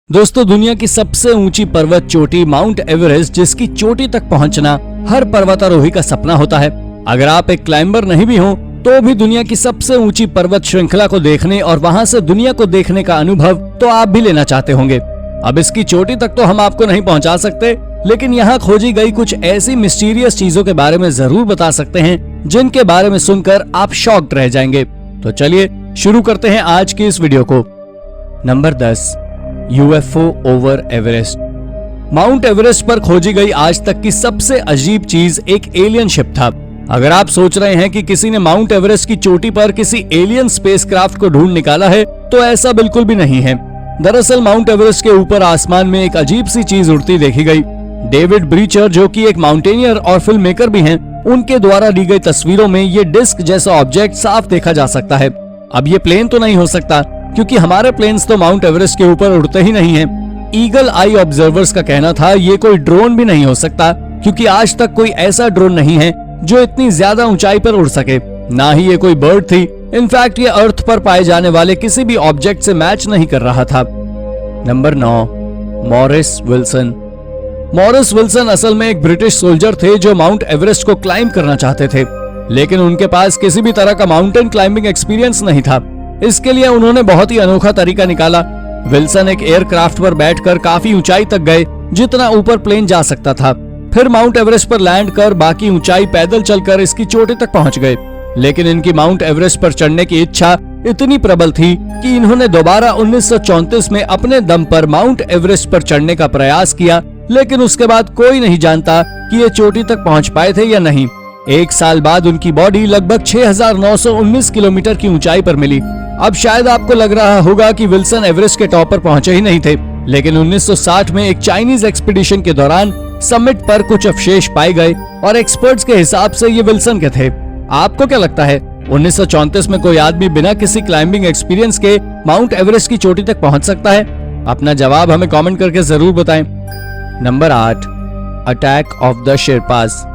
दोस्तों, दुनिया की सबसे ऊंची पर्वत चोटी माउंट एवरेस्ट, जिसकी चोटी तक पहुंचना हर पर्वतारोही का सपना होता है। अगर आप एक क्लाइंबर नहीं भी हो तो भी दुनिया की सबसे ऊंची पर्वत श्रृंखला को देखने और वहां से दुनिया को देखने का अनुभव तो आप भी लेना चाहते होंगे। अब इसकी चोटी तक तो हम आपको नहीं पहुंचा सकते, लेकिन यहाँ खोजी गई कुछ ऐसी मिस्टीरियस चीजों के बारे में जरूर बता सकते हैं जिनके बारे में सुनकर आप शॉक्ड रह जाएंगे। तो चलिए शुरू करते हैं आज की इस वीडियो को। Number 10, UFO over Everest. Mount Everest पर खोजी गई आज तक की सबसे अजीब चीज एक एलियन शिप था। अगर आप सोच रहे हैं कि किसी ने माउंट एवरेस्ट की चोटी पर किसी एलियन स्पेसक्राफ्ट को ढूंढ निकाला है, तो ऐसा बिल्कुल भी नहीं है। दरअसल माउंट एवरेस्ट के ऊपर आसमान में एक अजीब सी चीज उड़ती देखी गई। डेविड ब्रीचर, जो कि एक माउंटेनियर और फिल्म मेकर भी हैं, उनके द्वारा ली गई तस्वीरों में ये डिस्क जैसा ऑब्जेक्ट साफ देखा जा सकता है। अब ये प्लेन तो नहीं हो सकता, क्योंकि हमारे प्लेन्स तो माउंट एवरेस्ट के ऊपर उड़ते ही नहीं हैं। ईगल आई ऑब्जर्वर्स का कहना था ये कोई ड्रोन भी नहीं हो सकता, क्योंकि आज तक कोई ऐसा ड्रोन नहीं है जो इतनी ज्यादा ऊंचाई पर उड़ सके। ना ही ये कोई बर्ड थी। इनफैक्ट ये अर्थ पर पाए जाने वाले किसी भी ऑब्जेक्ट से मैच नहीं कर रहा था। Number 9, Morris Wilson. Morris Wilson असल में एक ब्रिटिश सोल्जर थे जो माउंट एवरेस्ट को क्लाइंब करना चाहते थे, लेकिन उनके पास किसी भी तरह का माउंटेन क्लाइंबिंग एक्सपीरियंस नहीं था। इसके लिए उन्होंने बहुत ही अनोखा तरीका निकाला। विल्सन एक एयरक्राफ्ट पर बैठकर काफी ऊंचाई तक गए, जितना ऊपर प्लेन जा सकता था। फिर माउंट एवरेस्ट पर लैंड कर बाकी ऊंचाई पैदल चलकर इसकी चोटी तक पहुंच गए। लेकिन इनकी माउंट एवरेस्ट पर चढ़ने की इच्छा इतनी प्रबल थी कि इन्होंने दोबारा 1934 में अपने दम पर माउंट एवरेस्ट पर चढ़ने का प्रयास किया, लेकिन उसके बाद कोई नहीं जानता कि ये चोटी तक पहुंच पाए थे या नहीं। एक साल बाद उनकी बॉडी लगभग 6,919 किलोमीटर की ऊंचाई पर मिली। अब शायद आपको लग रहा होगा कि विल्सन एवरेस्ट के टॉप पर पहुंचे ही नहीं थे, लेकिन 1960 में एक चाइनीज एक्सपीडिशन के दौरान समिट पर कुछ अवशेष पाए गए और एक्सपर्ट्स के हिसाब से ये विल्सन के थे। आपको क्या लगता है, 1934 में कोई आदमी बिना किसी क्लाइंबिंग एक्सपीरियंस के माउंट एवरेस्ट की चोटी तक पहुंच सकता है? अपना जवाब हमें कमेंट करके जरूर बताएं। Number 8, attack of the sherpas.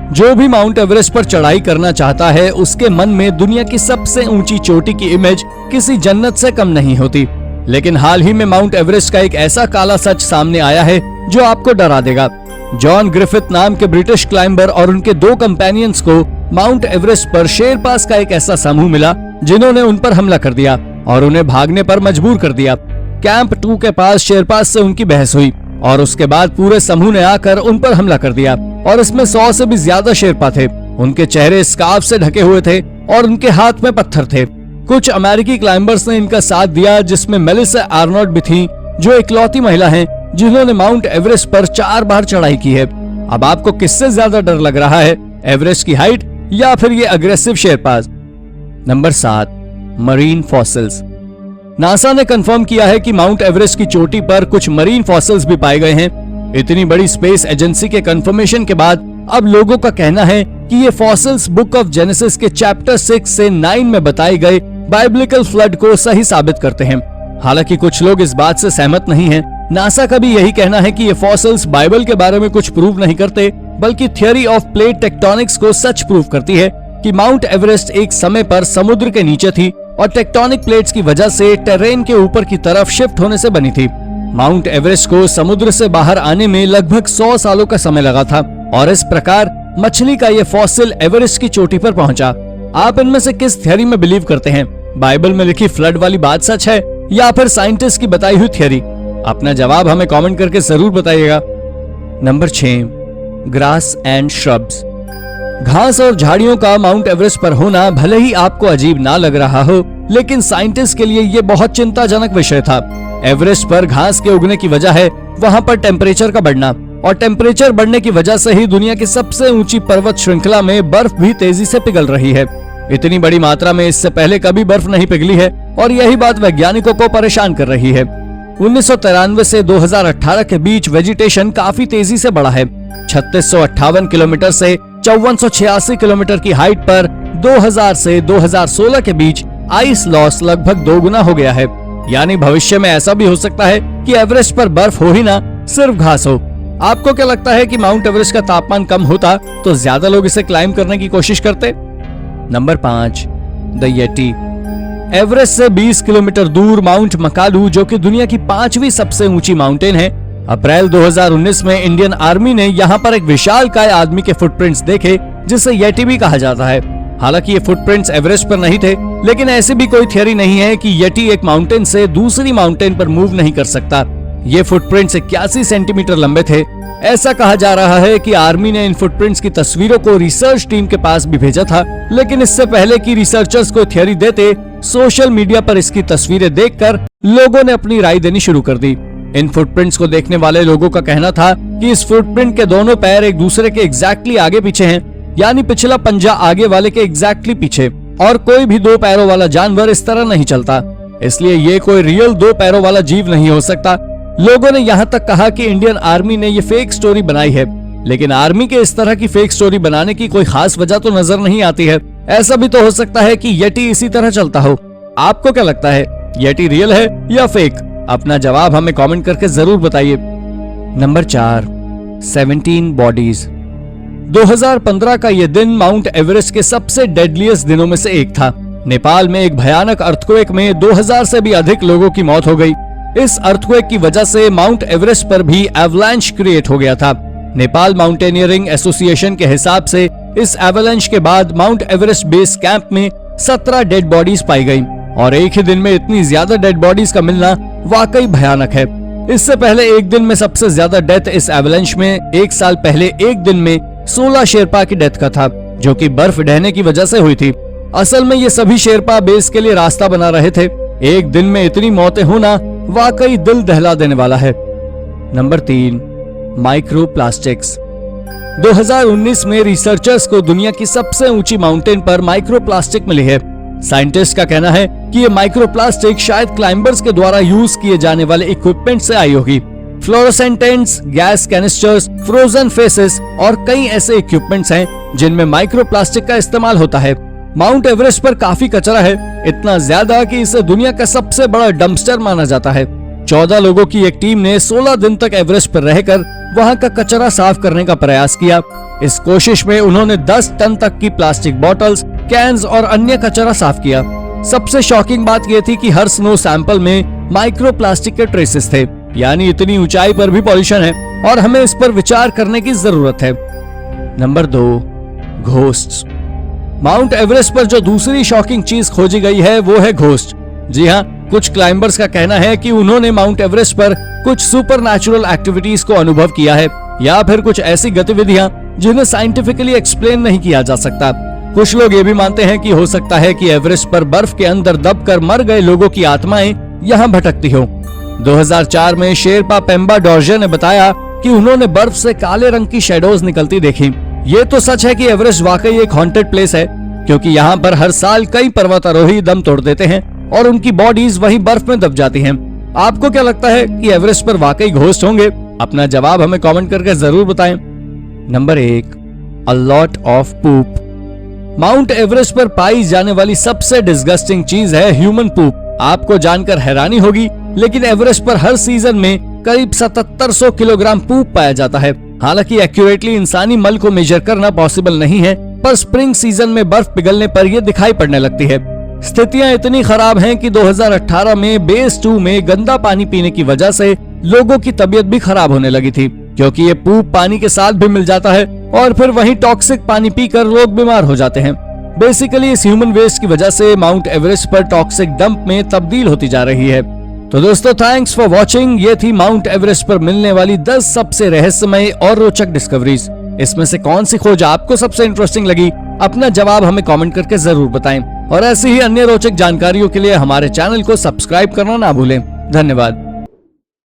जो भी माउंट एवरेस्ट पर चढ़ाई करना चाहता है, उसके मन में दुनिया की सबसे ऊंची चोटी की इमेज किसी जन्नत से कम नहीं होती। लेकिन हाल ही में माउंट एवरेस्ट का एक ऐसा काला सच सामने आया है जो आपको डरा देगा। जॉन ग्रिफिथ नाम के ब्रिटिश क्लाइंबर और उनके 2 कंपेनियंस को माउंट एवरेस्ट पर शेरपास का एक ऐसा समूह मिला जिन्होंने उन पर हमला कर दिया और उन्हें भागने पर मजबूर कर दिया। कैंप 2 के पास शेरपास से उनकी बहस हुई और उसके बाद पूरे समूह ने आकर उन पर हमला कर दिया और इसमें 100 से भी ज्यादा शेरपा थे। उनके चेहरे स्कार्फ से ढके हुए थे और उनके हाथ में पत्थर थे। कुछ अमेरिकी क्लाइंबर्स ने इनका साथ दिया, जिसमें मेलिसा आर्नोल्ड भी थी, जो इकलौती महिला हैं जिन्होंने माउंट एवरेस्ट पर 4 बार चढ़ाई की है। अब आपको किससे ज्यादा डर लग रहा है, एवरेस्ट की हाइट या फिर ये aggressive sherpas? Number 7, marine fossils. NASA ने कंफर्म किया है कि माउंट एवरेस्ट की चोटी पर कुछ मरीन फॉसिल्स भी पाए गए हैं। इतनी बड़ी स्पेस एजेंसी के कंफर्मेशन के बाद अब लोगों का कहना है कि ये फॉसिल्स बुक ऑफ जेनेसिस के चैप्टर 6 से 9 में बताए गए बाइब्लिकल फ्लड को सही साबित करते हैं। हालांकि कुछ लोग इस बात से सहमत नहीं हैं। नासा का भी यही कहना है कि ये फॉसिल्स बाइबल के बारे में कुछ प्रूव नहीं करते, बल्कि थ्योरी ऑफ प्लेट टेक्टोनिक्स को सच प्रूव करती है कि माउंट एवरेस्ट एक समय पर समुद्र के नीचे थी और टेक्टोनिक प्लेट्स की वजह से टेरेन के ऊपर की तरफ शिफ्ट होने से बनी थी। माउंट एवरेस्ट को समुद्र से बाहर आने में लगभग 100 सालों का समय लगा था और इस प्रकार मछली का ये फॉसिल एवरेस्ट की चोटी पर पहुंचा। आप इनमें से किस थ्योरी में बिलीव करते हैं? बाइबल में लिखी फ्लड वाली बात सच है या फिर साइंटिस्ट की बताई हुई थ्योरी? अपना जवाब हमें कमेंट करके जरूर बताइएगा। Number 6, grass and shrubs. घास और झाड़ियों का माउंट एवरेस्ट पर होना भले ही आपको अजीब ना लग रहा हो, लेकिन साइंटिस्ट के लिए ये बहुत चिंताजनक विषय था। एवरेस्ट पर घास के उगने की वजह है वहां पर टेम्परेचर का बढ़ना, और टेम्परेचर बढ़ने की वजह से ही दुनिया की सबसे ऊंची पर्वत श्रृंखला में बर्फ भी तेजी से पिघल रही है। इतनी बड़ी मात्रा में इससे पहले कभी बर्फ नहीं पिघली है और यही बात वैज्ञानिकों को परेशान कर रही है। 1993 से 2018 के बीच वेजिटेशन काफी तेजी से बढ़ा है। 3658 किलोमीटर से 5486 किलोमीटर की हाइट पर 2000 से 2016 के बीच आइस लॉस लगभग 2 गुना हो गया है। यानी भविष्य में ऐसा भी हो सकता है कि एवरेस्ट पर बर्फ हो ही ना, सिर्फ घास हो। आपको क्या लगता है कि माउंट एवरेस्ट का तापमान कम होता तो ज्यादा लोग इसे क्लाइंब करने की कोशिश करते? Number 5, the Yeti. एवरेस्ट से 20 किलोमीटर दूर माउंट मकालू, जो कि दुनिया की 5वीं सबसे ऊंची माउंटेन है, अप्रैल 2019 में इंडियन आर्मी ने यहाँ पर एक विशालकाय आदमी के फुटप्रिंट्स देखे, जिसे येटी भी कहा जाता है। हालांकि ये फुटप्रिंट्स एवरेस्ट पर नहीं थे, लेकिन ऐसी भी कोई थ्योरी नहीं है कि येटी एक माउंटेन से दूसरी माउंटेन पर मूव नहीं कर सकता। ये फुटप्रिंट्स 81 सेंटीमीटर लंबे थे। ऐसा कहा जा रहा है कि आर्मी ने इन फुटप्रिंट्स की तस्वीरों को रिसर्च टीम के पास भी भेजा था, लेकिन इससे पहले कि रिसर्चर्स को थ्योरी देते, सोशल मीडिया पर इसकी तस्वीरें देखकर लोगों ने अपनी राय देनी शुरू कर दी। इन फुटप्रिंट्स को देखने वाले लोगों का कहना था कि इस फुटप्रिंट के दोनों पैर एक दूसरे के एग्जैक्टली आगे पीछे हैं, यानी पिछला पंजा आगे वाले के एग्जैक्टली पीछे, और कोई भी 2 पैरों वाला जानवर इस तरह नहीं चलता, इसलिए ये कोई रियल 2 पैरों वाला जीव नहीं हो सकता। लोगों ने यहाँ तक कहा कि इंडियन आर्मी ने ये फेक स्टोरी बनाई है, लेकिन आर्मी के इस तरह की फेक स्टोरी बनाने की कोई खास वजह तो नजर नहीं आती है। ऐसा भी तो हो सकता है कि येटी इसी तरह चलता हो। आपको क्या लगता है, येटी रियल है या फेक? अपना जवाब हमें कमेंट करके जरूर बताइए। Number 4, 17 bodies. 2015 का ये दिन माउंट एवरेस्ट के सबसे डेडलिएस्ट दिनों में से एक था। नेपाल में एक भयानक अर्थक्वेक में 2000 से भी अधिक लोगों की मौत हो गई। इस अर्थक्वेक की वजह से माउंट एवरेस्ट पर भी एवलांच क्रिएट हो गया था। नेपाल माउंटेनियरिंग एसोसिएशन के हिसाब से इस एवलांच के बाद माउंट एवरेस्ट बेस कैंप में 17 डेड बॉडीज पाई गई, और एक ही दिन में इतनी ज्यादा डेड बॉडीज का मिलना वाकई भयानक है। इससे पहले एक दिन में सबसे ज्यादा डेथ इस एवलांच में 1 साल पहले एक दिन में 16 शेरपा की डेथ का था, जो कि बर्फ ढहने की वजह से हुई थी। असल में ये सभी शेरपा बेस के लिए रास्ता बना रहे थे। एक दिन में इतनी मौतें होना वाकई दिल दहला देने वाला है। Number 3, microplastics. 2019 में रिसर्चर्स को दुनिया की सबसे ऊंची माउंटेन पर माइक्रोप्लास्टिक मिली है। साइंटिस्ट का कहना है कि ये माइक्रोप्लास्टिक शायद क्लाइंबर्स के द्वारा यूज किए जाने वाले इक्विपमेंट से आई होगी। Fluorescent tents, gas canisters, frozen faces और कई ऐसे इक्विपमेंट्स हैं जिनमें माइक्रोप्लास्टिक का इस्तेमाल होता है। माउंट एवरेस्ट पर काफी कचरा है, इतना ज्यादा कि इसे दुनिया का सबसे बड़ा डंपस्टर माना जाता है। 14 लोगों की एक टीम ने 16 दिन तक एवरेस्ट पर रहकर वहां का कचरा साफ करने का प्रयास किया। इस कोशिश में उन्होंने 10 टन तक की प्लास्टिक बॉटल्स, कैन्स और अन्य कचरा साफ किया। सबसे शॉकिंग बात यह थी कि हर स्नो सैंपल में माइक्रोप्लास्टिक के ट्रेसेस थे, यानी इतनी ऊंचाई पर भी पॉल्यूशन है और हमें इस पर विचार करने की जरूरत है। Number 2, ghosts. माउंट एवरेस्ट पर जो दूसरी शॉकिंग चीज खोजी गई है वो है घोस्ट। जी हाँ, कुछ क्लाइंबर्स का कहना है कि उन्होंने माउंट एवरेस्ट पर कुछ सुपरनैचुरल एक्टिविटीज को अनुभव किया है, या फिर कुछ ऐसी गतिविधियां जिन्हें साइंटिफिकली एक्सप्लेन नहीं किया जा सकता। कुछ लोग ये भी मानते हैं कि हो सकता है कि एवरेस्ट पर बर्फ के अंदर दबकर मर गए लोगों की आत्माएं यहाँ भटकती हो। 2004 में शेरपा पेम्बा डॉर्जे ने बताया कि उन्होंने बर्फ से काले रंग की शेडोज निकलती देखी। ये तो सच है कि एवरेस्ट वाकई एक हॉन्टेड प्लेस है, क्योंकि यहाँ पर हर साल कई पर्वतारोही दम तोड़ देते हैं और उनकी बॉडीज वहीं बर्फ में दब जाती हैं। आपको क्या लगता है कि एवरेस्ट पर वाकई घोस्ट होंगे? अपना जवाब हमें कमेंट करके जरूर बताएं। Number 1, a lot of poop. Mount Everest पर पाई जाने वाली सबसे डिस्गस्टिंग चीज है ह्यूमन पूप। आपको जानकर हैरानी होगी, लेकिन एवरेस्ट पर हर सीजन में करीब 7700 किलोग्राम पूप पाया जाता है। हालांकि एक्यूरेटली इंसानी मल को मेजर करना पॉसिबल नहीं है, पर स्प्रिंग सीजन में बर्फ पिघलने पर यह दिखाई पड़ने लगती है। स्थितियां इतनी खराब हैं कि 2018 में बेस 2 में गंदा पानी पीने की वजह से लोगों की तबीयत भी खराब होने लगी थी, क्योंकि ये पूप पानी के साथ भी मिल जाता है और फिर वहीं टॉक्सिक पानी पीकर लोग बीमार हो जाते हैं। बेसिकली इस ह्यूमन वेस्ट की वजह से माउंट एवरेस्ट पर टॉक्सिक डंप में तब्दील होती जा रही है। तो दोस्तों, थैंक्स फॉर वॉचिंग। ये थी माउंट एवरेस्ट पर मिलने वाली 10 सबसे रहस्यमय और रोचक डिस्कवरीज। इसमें से कौन सी खोज आपको सबसे इंटरेस्टिंग लगी? अपना जवाब हमें कमेंट करके जरूर बताएं, और ऐसी ही अन्य रोचक जानकारियों के लिए हमारे चैनल को सब्सक्राइब करना ना भूलें। धन्यवाद।